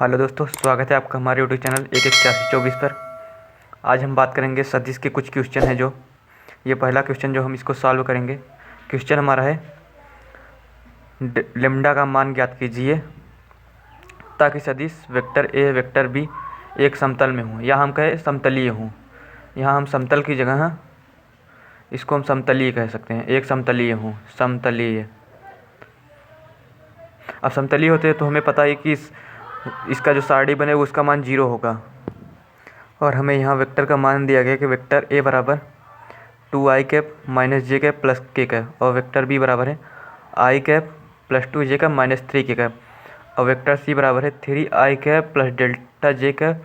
Hello दोस्तों, स्वागत है आपका हमारे यूट्यूब चैनल 118424 पर। आज हम बात करेंगे सदिश के कुछ क्वेश्चन है। जो ये पहला क्वेश्चन जो हम इसको सॉल्व करेंगे, क्वेश्चन हमारा है लेम्डा का मान ज्ञात कीजिए ताकि सदिश वेक्टर ए वेक्टर बी एक समतल में हो, या हम कहें समतलीय हो। यहाँ हम समतल की जगह इसको हम समतलीय कह सकते हैं, एक समतलीय हो, समतलीय। अब समतलीय होते हैं तो हमें पता है कि इसका जो सारणी बने उसका मान 0 होगा। और हमें यहाँ वेक्टर का मान दिया गया कि वेक्टर ए बराबर 2i cap minus J cap plus K cap, और वेक्टर बी बराबर है I cap plus 2j cap minus 3k cap, और वेक्टर सी बराबर है 3i cap plus delta J cap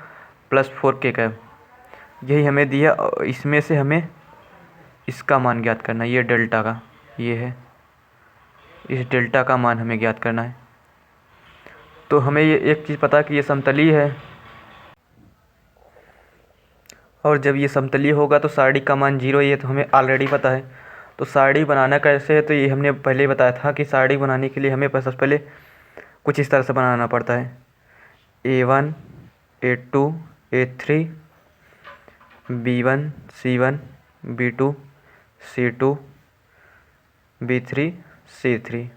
plus 4k cap. यही हमें दिया और इसमें से हमें इसका मान ज्ञात करना है। ये डेल्टा का ये है, इस डेल्टा का मान हमें ज्ञात करना है। तो हमें ये एक चीज़ पता है कि ये समतलीय है, और जब ये समतलीय होगा तो सारणी का मान 0 ही है, तो हमें ऑलरेडी पता है। तो सारणी बनाना कैसे है, तो ये हमने पहले ही बताया था कि सारणी बनाने के लिए हमें सबसे पहले कुछ इस तरह से बनाना पड़ता है। A1 A2 A3 B1 C1 B2 C2 B3 C3,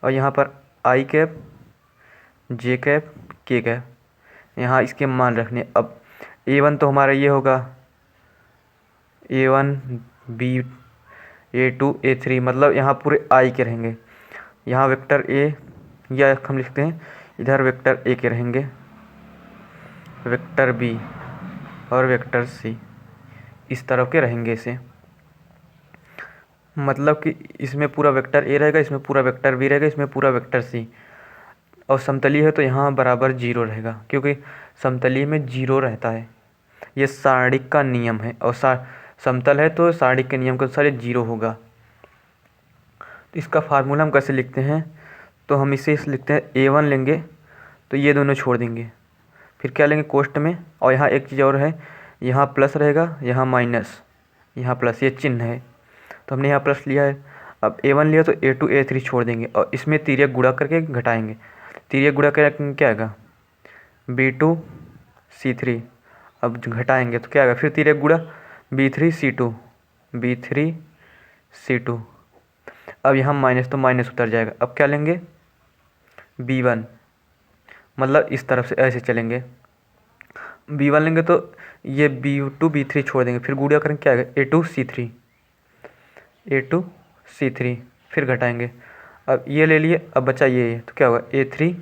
और यहाँ पर आई कैप जे कैप के कैप, यहाँ इसके मान रखने। अब A1 तो हमारा ये होगा A1 B A2 A3, मतलब यहाँ पूरे आई के रहेंगे। यहाँ वेक्टर ए, या हम लिखते हैं इधर वेक्टर ए के रहेंगे, वेक्टर बी और वेक्टर सी इस तरफ के रहेंगे इसे। मतलब कि इसमें पूरा वेक्टर ए रहेगा, इसमें पूरा वेक्टर बी रहेगा, इसमें पूरा वेक्टर सी। और समतलीय है तो यहाँ बराबर 0 रहेगा, क्योंकि समतलीय में 0 रहता है। ये सारणी का नियम है, और समतल है तो सारणी के नियम के अनुसार 0 होगा। तो इसका फार्मूला हम कैसे लिखते हैं, तो हम इसे लिखते हैं A1 लेंगे तो ये दोनों छोड़ देंगे, फिर क्या लेंगे कोष्ट में। और यहाँ एक चीज़ और है, यहाँ प्लस रहेगा, यहाँ माइनस, यहाँ प्लस, ये चिन्ह है तो हमने यहाँ प्लस लिया है। अब A1 लिया तो A2 A3 छोड़ देंगे, और इसमें तिर्यक गुणा करके घटाएंगे। तिर्यक गुणा करके क्या आएगा B2 C3, अब घटाएंगे तो क्या आएगा फिर तिर्यक गुणा B3 C2 B3 C2। अब यहाँ माइनस तो माइनस उतर जाएगा। अब क्या लेंगे B1, मतलब इस तरफ से ऐसे चलेंगे। B1 लेंगे तो ये B2 B3 छोड़ देंगे, फिर गुणा करेंगे क्या आएगा A2 C3, फिर घटाएंगे। अब ये ले लिए, अब बचा ये तो क्या होगा A3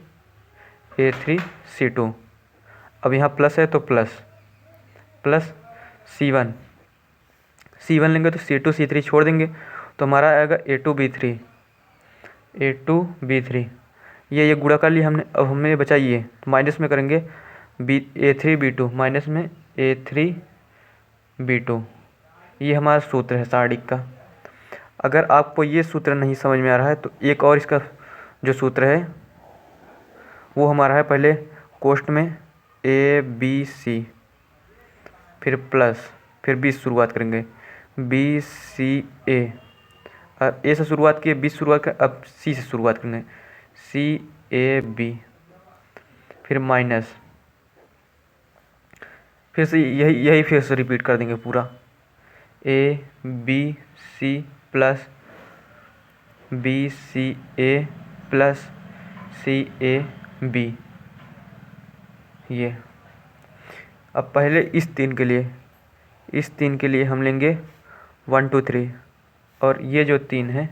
C2। अब यहाँ प्लस है तो प्लस प्लस C1 लेंगे तो C2 C3 छोड़ देंगे, तो हमारा आएगा A2 B3। ये गुणा कर लिया हमने। अब हमें बचा ये, तो माइनस में करेंगे A3 B2 माइनस में A3 B2। ये हमारा सूत्र है सारणी का। अगर आपको ये सूत्र नहीं समझ में आ रहा है तो एक और इसका जो सूत्र है वो हमारा है, पहले कोष्ट में ABC, फिर प्लस, फिर 20 शुरुआत करेंगे BCA। अब ए से शुरुआत किए, 20 शुरुआत करें, अब सी से शुरुआत करेंगे CAB, फिर माइनस, फिर से यही फिर से रिपीट कर देंगे पूरा ABC plus BCA plus CAB। ये अब पहले इस तीन के लिए हम लेंगे 1 2 3, और ये जो 3 है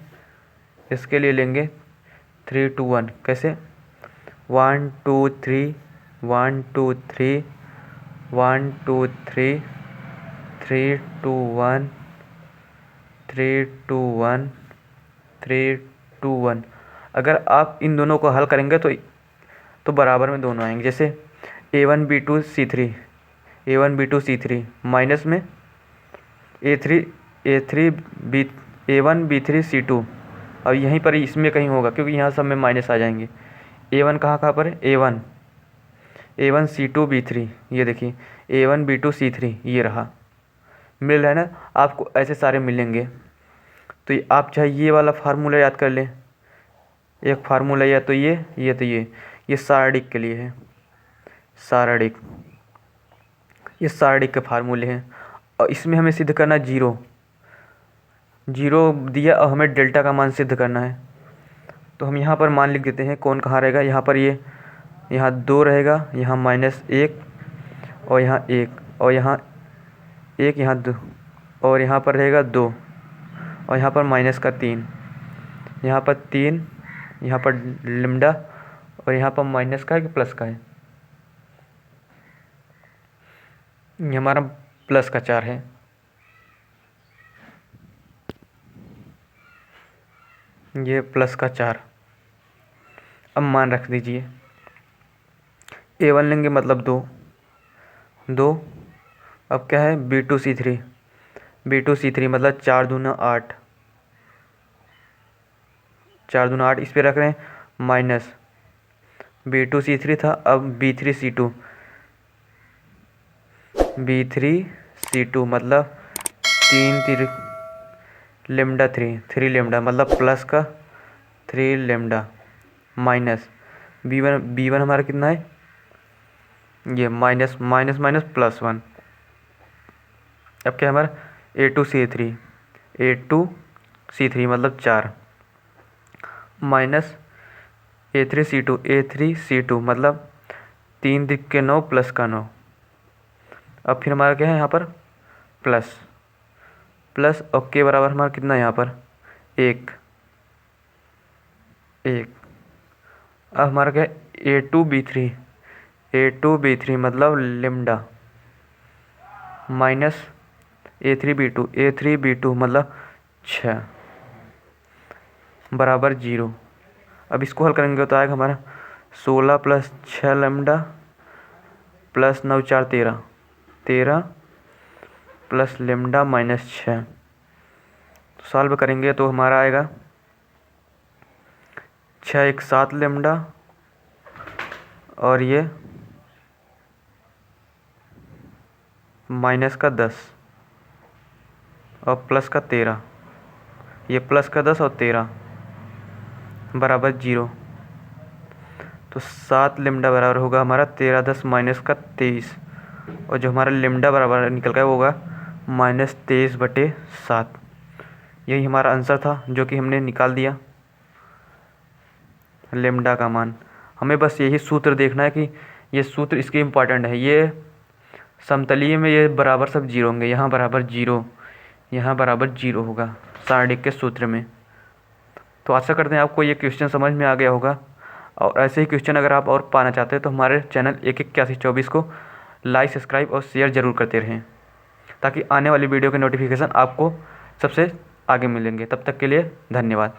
इसके लिए लेंगे 3 2 1। कैसे 1 2 3 1 2 3 1 2 3 3 2 1 3 2 1 3 2 1। अगर आप इन दोनों को हल करेंगे तो बराबर में दोनों आएंगे। जैसे A1 B2 C3 माइनस में A1 B3 C2। अब यहीं पर इसमें कहीं होगा, क्योंकि यहाँ सब में माइनस आ जाएंगे। A1 कहाँ पर है A1 C2 B3, ये देखिए A1 B2 C3 ये रहा, मिल रहा है ना। आपको ऐसे सारे मिलेंगे, तो आप चाहे ये वाला फार्मूला याद कर लें, एक फार्मूला, या तो ये ये सारणिक के लिए है, सारणिक, ये सारणिक के फार्मूले हैं। और इसमें हमें सिद्ध करना जीरो, जीरो दिया और हमें डेल्टा का मान सिद्ध करना है। तो हम यहाँ पर मान लिख देते हैं, कौन कहाँ रहेगा, यहाँ पर ये, यहाँ 2 रहेगा, यहाँ -1 और यहाँ 1 और यहाँ 1, यहाँ 2 और यहाँ पर रहेगा 2 और यहाँ पर -3, यहाँ पर 3, यहाँ पर लिम्डा और यहाँ पर माइनस का है कि प्लस का है, ये हमारा प्लस का 4 है। ये प्लस का 4। अब मान रख दीजिए, A1 लेंगे मतलब 2। अब क्या है B2C3, B2C3 मतलब 4 दूना 8, 4 दूना 8, इस पे रख रहे हैं माइनस, B2C3 था, अब B3C2, B3C2 मतलब 3 लेमडा 3 लेमडा मतलब प्लस का 3 लेमडा माइनस B1 हमारा कितना है, ये माइनस माइनस माइनस +1। अब क्या है हमारा A2C3 मतलब 4 माइनस A3C2 मतलब 3 दिख के 9 प्लस का 9। अब फिर हमारा क्या है यहाँ पर प्लस और के बराबर हमारा कितना है यहाँ पर 1। अब हमारा क्या है A2B3 मतलब लेमडा माइनस A3B2 मतलब 6 बराबर 0। अब इसको हल करेंगे तो आएगा हमारा 16 + 6 लेमडा + 9 4 13 प्लस लेमडा -6। तो सॉल्व करेंगे तो हमारा आएगा 6 1 7 लेमडा और ये माइनस का 10 और प्लस का 13, ये प्लस का 10 और 13 बराबर 0। तो 7 लेमडा बराबर होगा हमारा 13 10 माइनस का 23 और जो हमारा लेमडा बराबर निकल गया वो होगा -23/7। यही हमारा आंसर था जो कि हमने निकाल दिया लेमडा का मान। हमें बस यही सूत्र देखना है कि ये सूत्र इसके इम्पॉर्टेंट है। ये समतलीय में ये बराबर सब 0 होंगे, यहाँ बराबर 0, यहाँ बराबर 0 होगा सारणिक के सूत्र में। तो आशा करते हैं आपको ये क्वेश्चन समझ में आ गया होगा। और ऐसे ही क्वेश्चन अगर आप और पाना चाहते हैं तो हमारे चैनल 118124 को लाइक सब्सक्राइब और शेयर ज़रूर करते रहें ताकि आने वाली वीडियो के नोटिफिकेशन आपको सबसे आगे मिलेंगे। तब तक के लिए धन्यवाद।